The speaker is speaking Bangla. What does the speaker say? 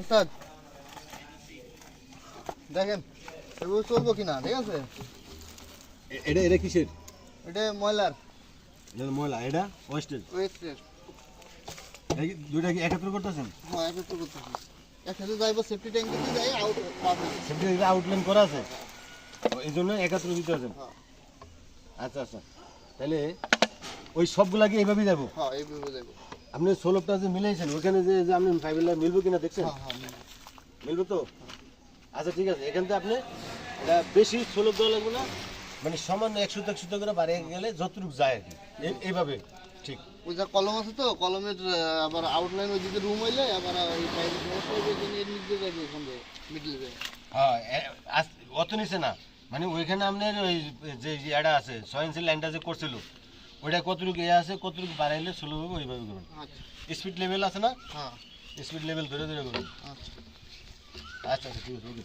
উস্তাদ দেখেন এগুলো চলবো কিনা, ঠিক আছে? এটা এটা কিসের? এটা ময়লার এটা ময়লা, এটা ওয়েস্টেজ। ওয়েস্টের। দুইটা কি একত্র করতেছেন? হ্যাঁ একত্র করতেছি, একসাথে যাইবো সেফটি ট্যাঙ্ক দিতে যাই আউট পাবে। সেটা আউটলাইন করা আছে, এই জন্য একত্র দিতে আছেন। হ্যাঁ আচ্ছা আচ্ছা, তাহলে ওই সবগুলা কি এইভাবেই যাবো? হ্যাঁ এইভাবে যাইবো। আপনি সোলপটা যে মিলাইছেন ওখানে যে আপনি ফাইবেলা মিলবো কিনা দেখছেন? হ্যাঁ হ্যাঁ মিলবো তো? আচ্ছা ঠিক আছে, এখান থেকে আপনি এটা বেশি সোলপ দেওয়া লাগবে না, মানে সামান্য 100 করে বাড়িয়ে গেলে যতটুকু যায় আর কি, এইভাবে ঠিক। ওই যা কলম আছে তো কলমের আবার আউটলাইন ওইদিকে রুম হইলে আবার ওই পাইপের সমস্যা হইবে, জন্য এর নিচে যাবে ওখান থেকে মিডল যাবে। হ্যাঁ অত নিচে না, মানে ওইখানে আপনার ওই যে ইয়েটা আছে 6 ইঞ্চি লাইনটা যে করছিল ওইটা কতটুকু আছে কতটুকু বাড়াইলে স্লো হবে ওইভাবে করুন। আচ্ছা স্পিড লেভেল আছে না, হ্যাঁ স্পিড লেভেল ধরে ধরে করুন। আচ্ছা। আচ্ছা আচ্ছা ঠিক আছে, ওকে।